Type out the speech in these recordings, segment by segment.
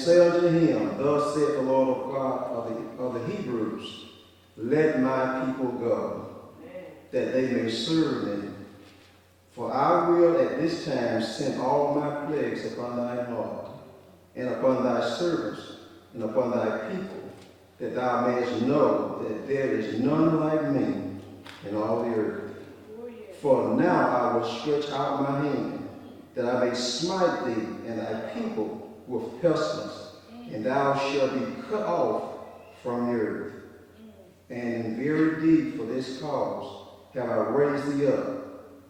say unto him, Thus saith the Lord of God of the Hebrews, Let my people go, that they may serve me. For I will at this time send all my plagues upon thy heart, and upon thy servants, and upon thy people, that thou mayest know that there is none like me in all the earth. For now I will stretch out my hand, that I may smite thee and thy people with pestilence, and thou shalt be cut off from the earth. And in very deed for this cause have I raised thee up,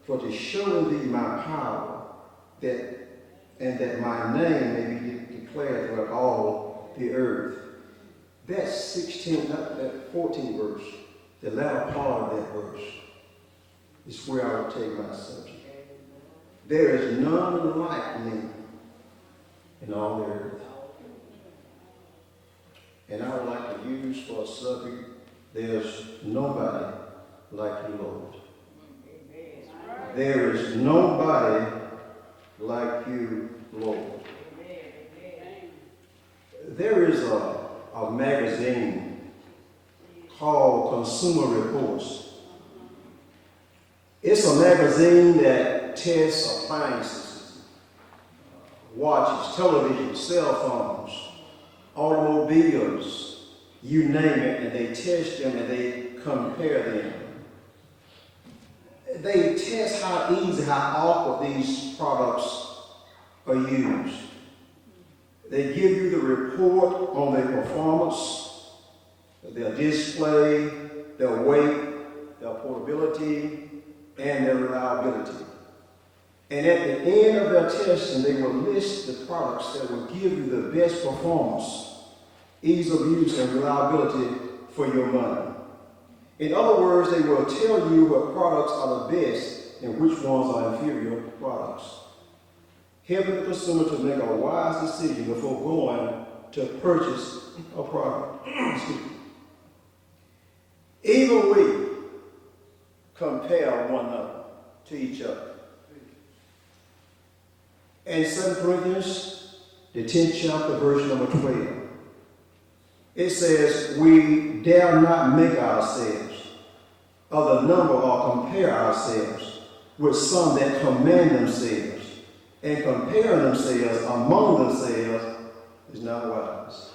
for to show thee my power, and that my name may be declared throughout all the earth. That's 14th verse, the latter part of that verse, is where I will take my subject. There is none like me in all the earth. And I would like to use for a subject, there's nobody like you, Lord. There is nobody like you, Lord. There is a magazine called Consumer Reports. It's a magazine that tests appliances, watches, television, cell phones, automobiles, you name it, and they test them and they compare them. They test how easy, how awkward these products are used. They give you the report on their performance, their display, their weight, their portability, and their reliability. And at the end of their testing, they will list the products that will give you the best performance, ease of use, and reliability for your money. In other words, they will tell you what products are the best and which ones are inferior products, helping the consumer to make a wise decision before going to purchase a product. Even we compare one another to each other. In 2 Corinthians, the 10th chapter, verse number 12, it says, We dare not make ourselves of the number or compare ourselves with some that commend themselves, and comparing themselves among themselves is not wise.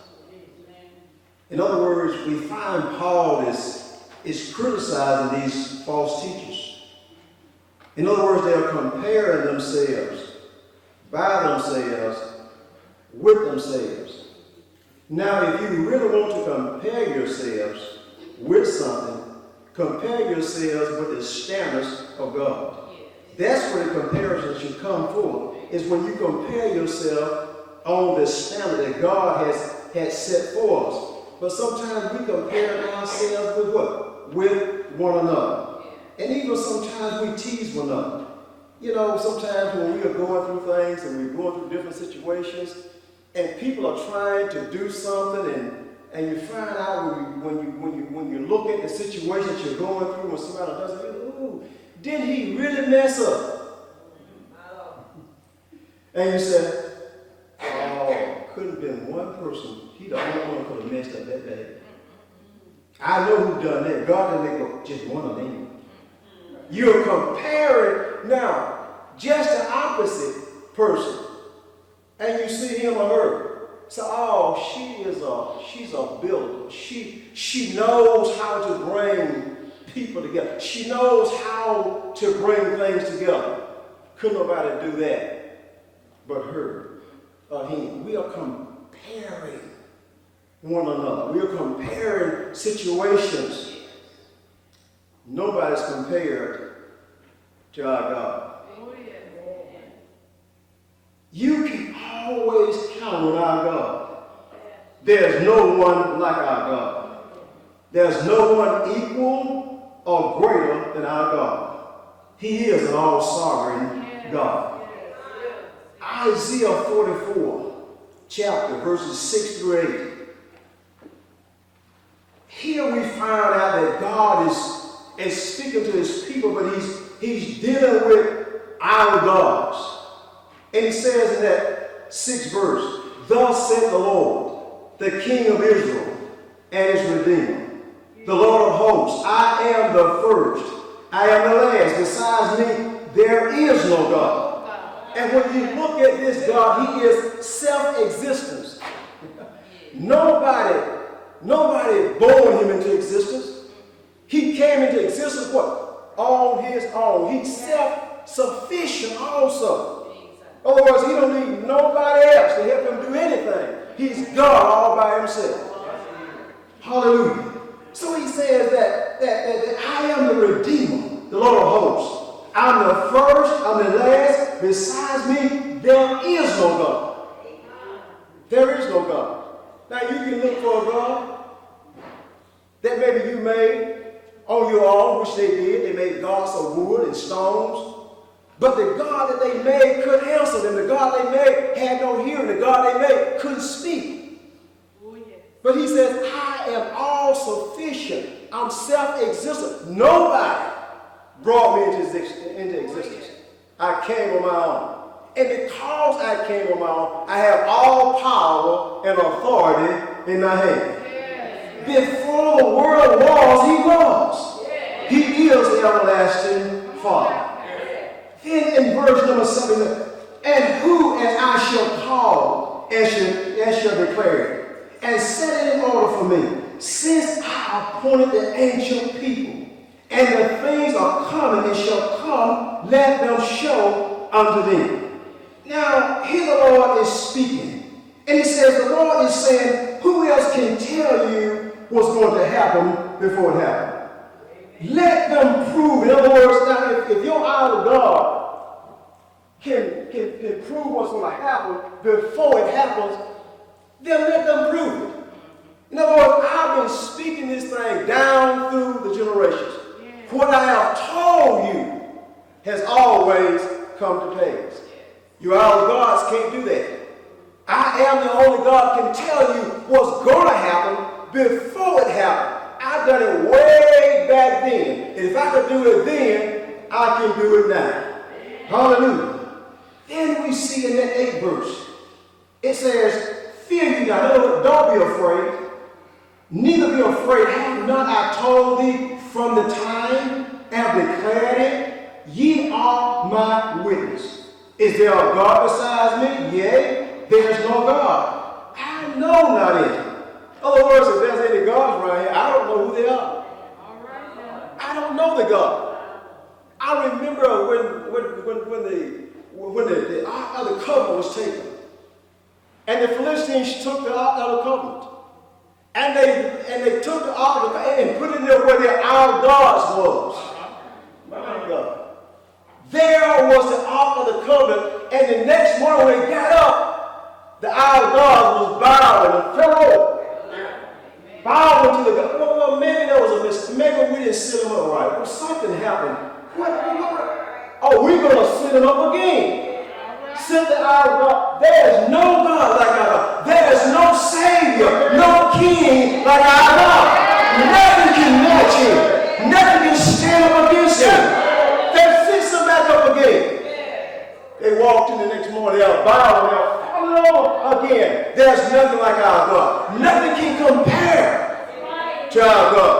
In other words, we find Paul is criticizing these false teachers. In other words, they are comparing themselves by themselves with themselves. Now, if you really want to compare yourselves with something, compare yourselves with the standards of God. That's where the comparison should come from, is when you compare yourself on the standard that God has set for us. But sometimes we compare ourselves with what? With one another. And even sometimes we tease one another. You know, sometimes when we are going through things and we're going through different situations, and people are trying to do something, and you find out when you look at the situation that you're going through, when somebody does it, ooh, did he really mess up? And you say, oh, couldn't have been one person. He the only one could have messed up that day. I know who done that. God didn't make just one of them. You're comparing now just the opposite person, and you see him or her. So, oh, she's a builder. She knows how to bring people together. She knows how to bring things together. Couldn't nobody do that but her or him. We are comparing one another. We are comparing situations. Nobody's compared to our God. You can always count on our God. There's no one like our God. There's no one equal or greater than our God. He is an all-sovereign God. Isaiah 44, chapter, verses 6 through 8. Here we find out that God is speaking to his people, but he's dealing with our gods. And he says in that 6th verse, Thus said the Lord, the King of Israel and his Redeemer, the Lord of hosts, I am the first, I am the last. Besides me, there is no God. And when you look at this God, he is self-existence. Nobody born him into existence. He came into existence what? On his own. He's self-sufficient also. In other words, he don't need nobody else to help him do anything. He's God all by himself. Hallelujah. So he says that I am the Redeemer, the Lord of hosts. I'm the first, I'm the last. Besides me, there is no God. There is no God. Now you can look for a God that maybe you made on your own, which they did. They made gods of wood and stones. But the God that they made couldn't answer them. The God they made had no hearing. The God they made couldn't speak. Oh, yes. But he says, I am all sufficient. I'm self-existent. Nobody brought me into existence. I came on my own. And because I came on my own, I have all power and authority in my hand. Yes. Before the world was, he was. Yes. He is the everlasting Father. Then in verse number 7, and who as I shall call and shall declare it, and set it in order for me, since I appointed the ancient people, and the things are coming and shall come, let them show unto them. Now, here the Lord is speaking. And he says, the Lord is saying, who else can tell you what's going to happen before it happens? Let them prove. In other words, now, if your idol God can prove what's going to happen before it happens, then let them prove it. In other words, I've been speaking this thing down through the generations. Yes. What I have told you has always come to pass. You idol gods can't do that. I am the only God can tell you what's going to happen before it happens. I've done it way back then. And if I could do it then, I can do it now. Hallelujah. Then we see in that 8th verse, it says, fear ye not. Don't be afraid. Neither be afraid. Have not I told thee from the time and have declared it? Ye are my witness. Is there a God besides me? Yea, there is no God. I know not any. In other words, if there's any gods around here, I don't know who they are. I don't know the God. I remember when the Ark of the Covenant was taken, and the Philistines took the Ark of the Covenant, and they took the Ark of the Covenant and put it there where their idol gods was. My God. There was the Ark of the Covenant, and the next morning when they got up, the idol gods was bowing and fell over. Bowing to the God. Well, maybe there was a mistake. Maybe we didn't sit them up right. Well, something happened. Oh, we're going to sit them up again. Sit the idol God. There is no God like our God. There is no Savior, no King like our God. Nothing can match him. Nothing can stand up against him. They fix him back up again. They walked in the next morning. They were bowing. They were falling over again. There's nothing like our God. Nothing can compare to our God.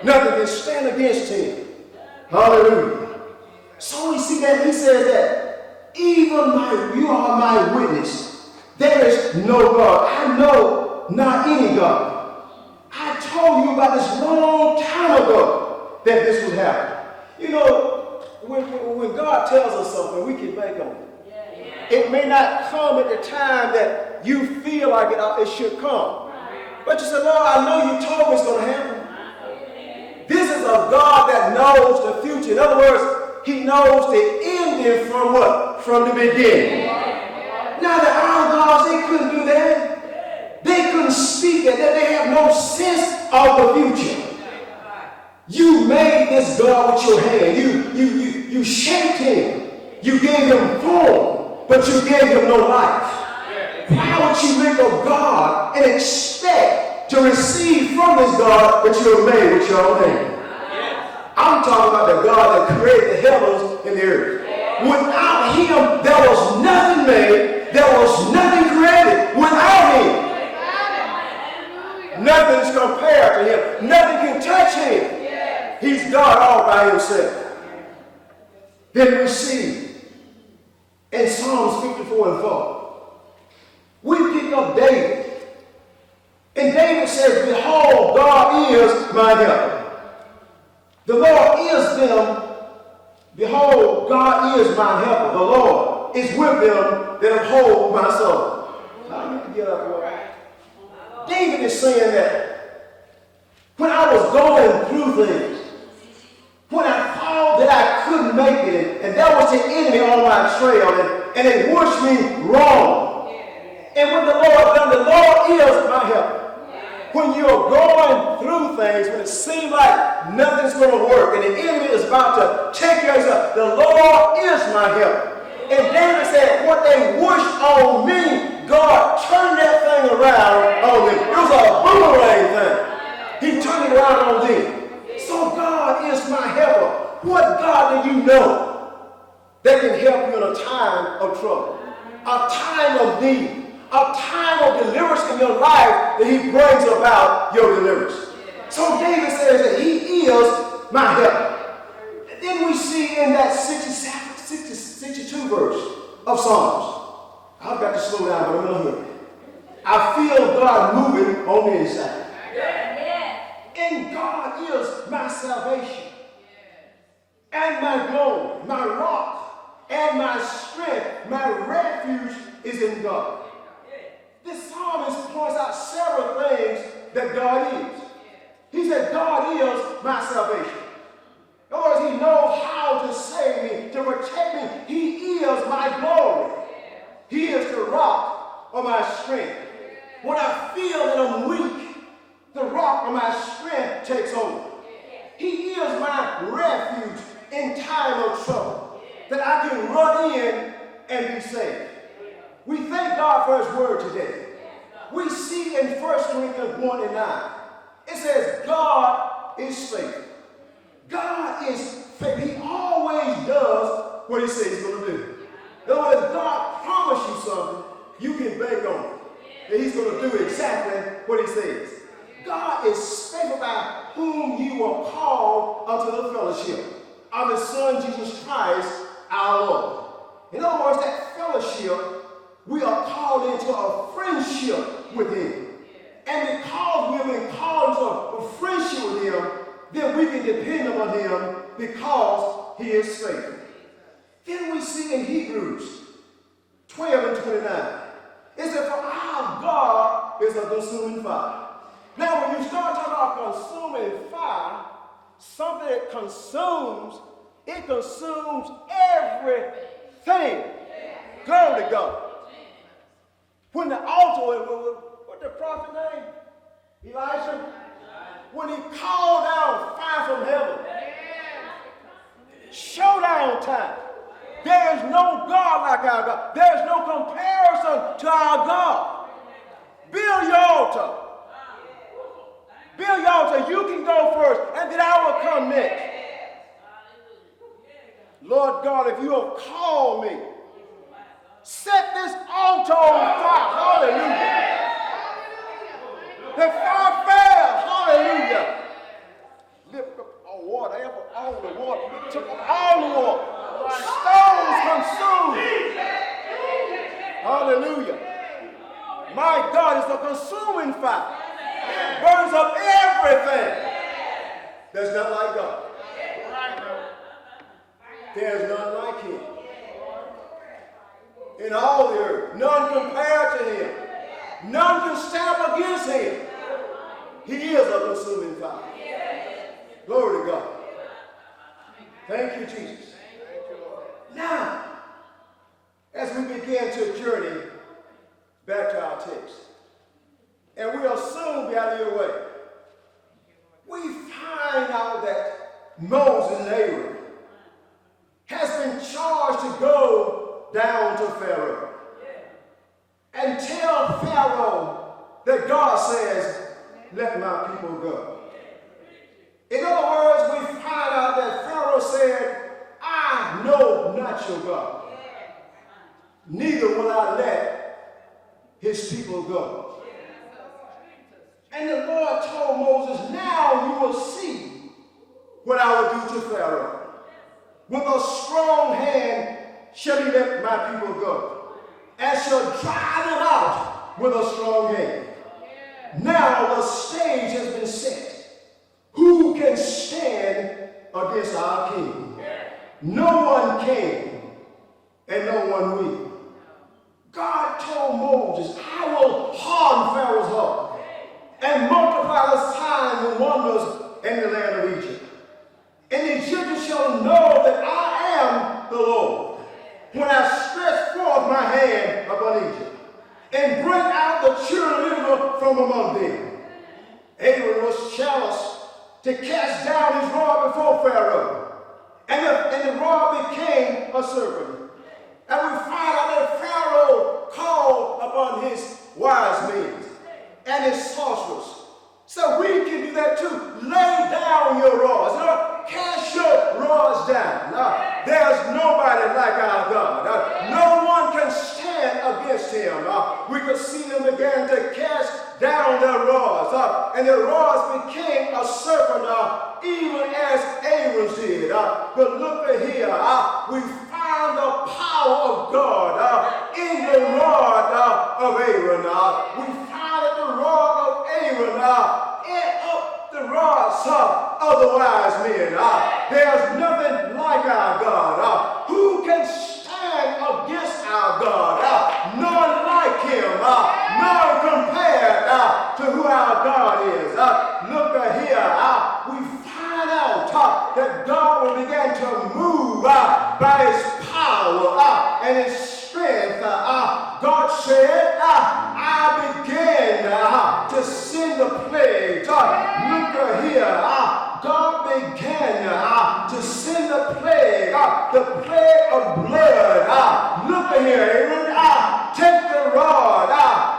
Nothing can stand against him. Hallelujah. So we see that he says that even you are my witness. There is no God. I know not any God. I told you about this long time ago that this would happen. You know, when God tells us something, we can bank on it. It may not come at the time that you feel like it should come. But you say, Lord, I know you told me it's going to happen. This is a God that knows the future. In other words, he knows the ending from what? From the beginning. Now the idol gods, they couldn't do that. They couldn't speak it. They have no sense of the future. You made this God with your hand. You shaped him. You gave him form, but you gave him no life. Why would you make a God and expect to receive from this God that you have made with your own hand? I'm talking about the God that created the heavens and the earth. Without him, there was nothing made. There was nothing created. without him. Nothing is compared to him. Nothing can touch him. He's God all by himself. Then we see in Psalms 54 and 4, we pick up David. And David says, behold, God is my helper. The Lord is them. Behold, God is my helper. The Lord is with them that uphold my soul. I need to get up, Lord. David is saying that when I was going through things, when I thought that I couldn't make it, and there was the enemy on my trail, and it wished me wrong. And when the Lord done, the Lord is my helper. When you're going through things, when it seems like nothing's going to work, and the enemy is about to take your stuff, the Lord is my helper. And David said, what they wished on me, God turned that thing around on them. It was a boomerang thing. He turned it around on them. So God is my helper. What God do you know that can help you in a time of trouble, a time of need, a time of deliverance in your life that he brings about your deliverance? So David says that he is my helper. And then we see in that 62 verse of Psalms, I've got to slow down, but I'm going to hear it. I feel God moving on the inside. And God is my salvation and my glory, my rock and my strength. My refuge is in God. This psalmist points out several things that God is. He said, God is my salvation. In other words, he knows how to save me, to protect me. He is my glory. He is the rock of my strength. When I feel that I'm weak, the rock of my strength takes over. He is my refuge in time of trouble, that I can run in and be saved. We thank God for his word today. We see in 1 Corinthians 1 and 9, it says, God is faithful. God is faithful. He always does what he says he's going to do. In other words, God promised you something, you can bank on it. That he's going to do exactly what he says. God is faithful by whom you are called unto the fellowship of his Son, Jesus Christ, our Lord. In other words, that fellowship, we are called into a friendship with him. And because we've been called into a friendship with him, then we can depend upon him because he is faithful. Then we see in Hebrews 12 and 29, it says, for our God is a consuming fire. Now, when you start talking about consuming fire, something that consumes, it consumes everything. Glory to God. When the altar, what's the prophet name? Elijah? When he called down fire from heaven, showdown time. There is no God like our God. There is no comparison to our God. Build your altar. Build your altar. You can go first, and then I will come next. Lord God, if you have called me, set this altar on fire. Hallelujah. The fire fell. Hallelujah. Lift up all water. All the water. Took up all the water. Stones consumed. Hallelujah. My God is a consuming fire. It burns up everything. There's none like God. There's none like him. In all the earth, none compared to him. None can stand up against him. He is a consuming fire. Glory to God. Thank you, Jesus. Now, as we begin to journey back to our text, and we'll soon be out of your way, we find out that Moses and Aaron has been charged to go down to Pharaoh and tell Pharaoh that God says, let my people go. In other words, we find out that Pharaoh said, I know not your God. Neither will I let his people Pharaoh. With a strong hand shall he let my people go, and shall drive them out with a strong hand. Now the stage has been set. Who can stand against our king? No one can, and no one will. God told Moses, I will harden Pharaoh's heart and multiply the signs and wonders in the land of Egypt. And the Egyptians shall know that I am the Lord, when I stretch forth my hand upon Egypt, and bring out the children of Israel from among them. Aaron was challenged to cast down his rod before Pharaoh, and the rod became a serpent. And we find out that Pharaoh called upon his wise men and his sorcerers. So we can do that too. Lay down your rods. Cast your rods down. There's nobody like our God. No one can stand against him. We could see them begin to cast down their rods. And their rods became a serpent, even as Aaron's did. But look at here. We find the power of God in the rod of Aaron. We find that the rod of Aaron ate up the rods of the wise men. There's nothing like our God. Who can stand against our God? None like him. None compared to who our God is. Look at here. We find out that God will begin to move by his power and his strength. God said, I began to send the plagues. Look at here. God began to send the plague of blood. Look at here, Aaron. Take the rod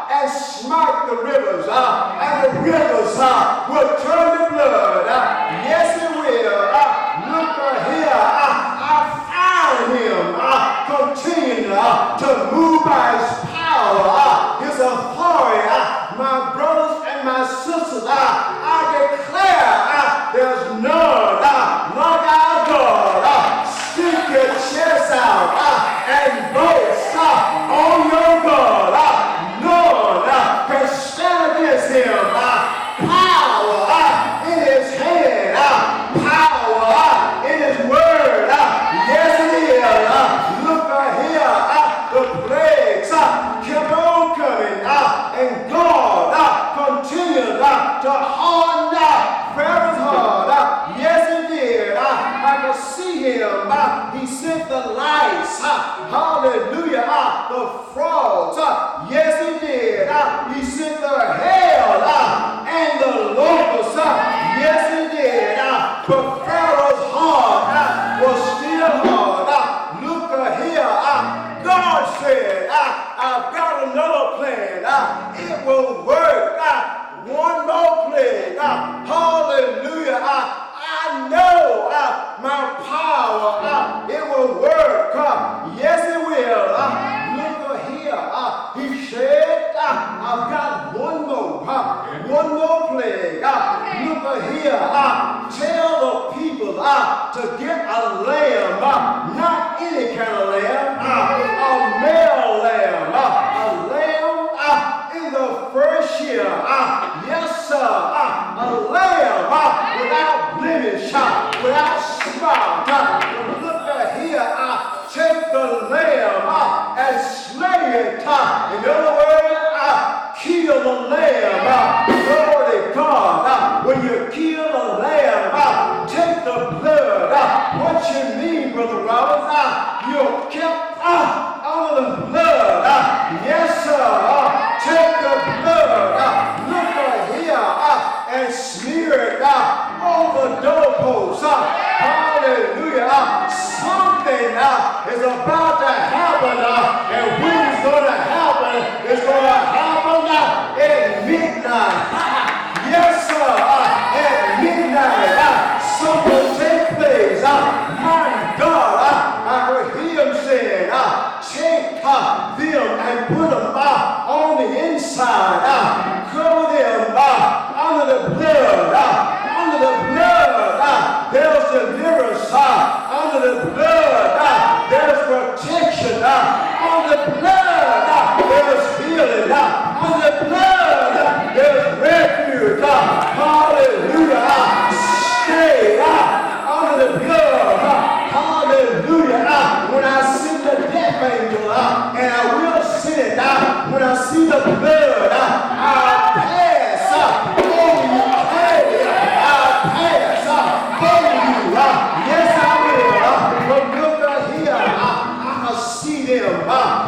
and smite the rivers, and the rivers will turn to blood. Yes, it will. Look at here. I found him continuing to move by his power, his authority. My brothers and my sisters, I declare there's none like our God. Stick your chest out and boast on your God. None can stand against him. Power in his hand, power in his word. Yes, it is. Look here, the plagues kept on coming, and God continued to harden Pharaoh's heart. Yes, he did. I could see him. He sent the lice. Hallelujah. The frogs. Yes, he did. He sent the hail and the locusts. Yes, he did. But Pharaoh's heart was still hard. Look here. God said, I've got another plan. It will work. One more plague. Hallelujah. I know my power. It will work. Yes, it will. Look here. He said, I've got one more plague. Look here. Tell the people to get a lamb. Not any kind of lamb. A male lamb. A lamb in the first year. Yes, sir. A lamb without blemish, without spot. Look at here. Take the lamb and slay it. In other words, kill the lamb. Glory to God. When you kill a lamb, take the blood. What you mean, Brother Roberts? You're kept under the blood. Yes, sir. Take the blood. Look at here and smear it on the doorpost. Hallelujah. Something is about to happen. And when it's going to happen, it's going to happen at midnight. Yes, sir. At midnight. Something will take place. My God, I heard him saying, take them and put them on the inside. Cover them under the blood. Under the blood. There's deliverance. the blood, there's protection. On the blood, there's healing. On the blood, there's refuge. Hallelujah. Stay under the blood. Hallelujah. When I see the death angel, and I will see it, when I see the blood, I'll pass over you. I'll pass over you. Yes, I will. But look here, I see them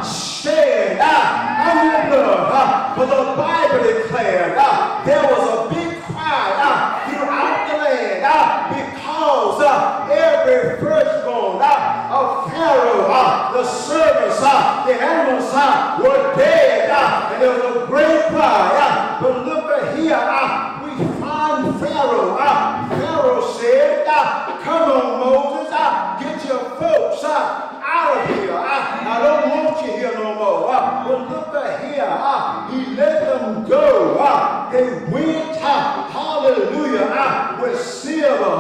stand under the blood. For the Bible declared there was a big cry throughout the land because every firstborn of Pharaoh, the servants, the animals were dead, and there was a great cry. But look at here, we find Pharaoh. Pharaoh said, come on, Moses, get your folks out of here. I don't want you here no more. But look at here, he let them go. They went, hallelujah, with silver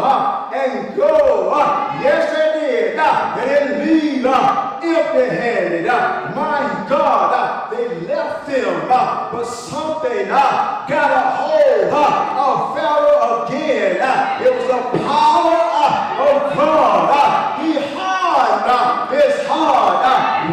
and gold. Yes, they did. They didn't leave empty-handed. My God, they left them, but something got a hold of Pharaoh again. It was the power of God. He hardened his heart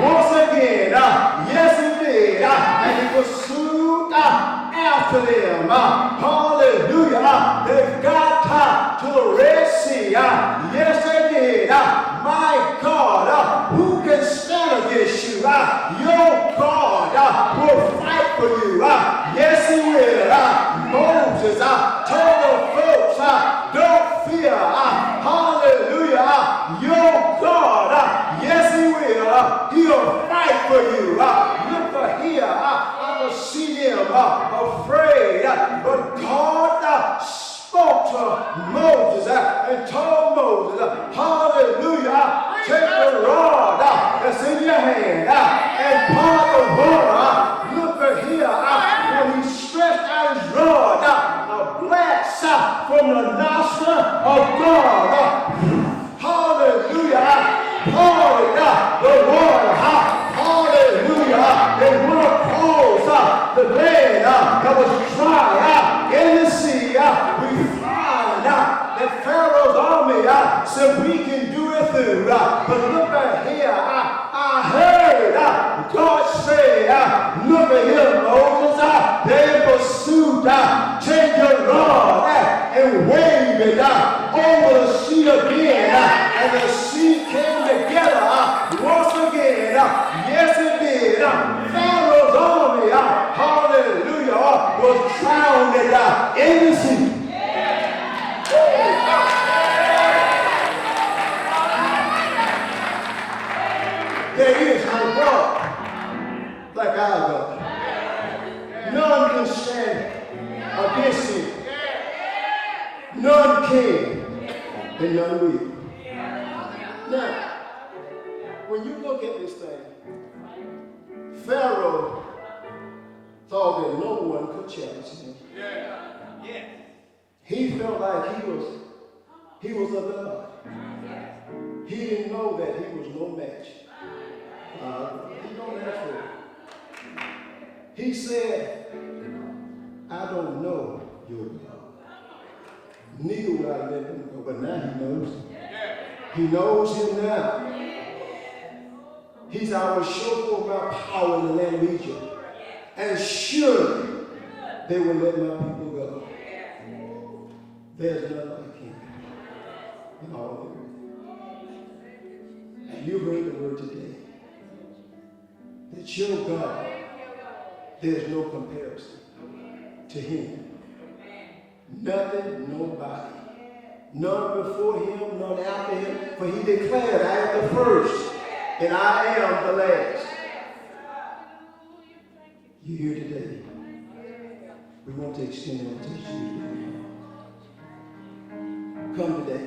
once again. Yes, he did. And he pursued after them. Hallelujah. They got to the Red Sea. Yes, they did. My God, who can stand against you? Your God will fight for you. Yes, he will. Moses told the folks, don't fear. Hallelujah. Your God, yes, he will. He'll fight for you. Look here. I will see them afraid. But God spoke to Moses and told Moses, hallelujah, take the rod that's in your hand and part the water. Look at here, when he stretched out his rod, a blast from the nostril of God. Hallelujah, poured the water. Hallelujah, and went across the land that was dry in the sea. We find that Pharaoh's army said we can do it through. But look at here, I heard God say, look at here, Moses, they in pursuit. Take your rod and wave it over the sea again. And the sea came together once again. Yes, it did. Pharaoh's army, hallelujah, was drowned in the sea. There is no God like our God. None can stand against him. None can, and none will. Now, when you look at this thing, Pharaoh thought that no one could challenge him. He felt like he was a god. He didn't know that he was no match. He don't ask for it. He said, I don't know your God. Neither will I let him go. But now he knows him. He knows him now. He's our show for my power in the land of Egypt. And surely they will let my people go. There's none like him in all the earth. And you heard the word today. That your God, there's no comparison to him. Nothing, nobody. None before him, none after him. For he declared, I am the first, and I am the last. You're here today. We want to extend an invitation to you. Come today.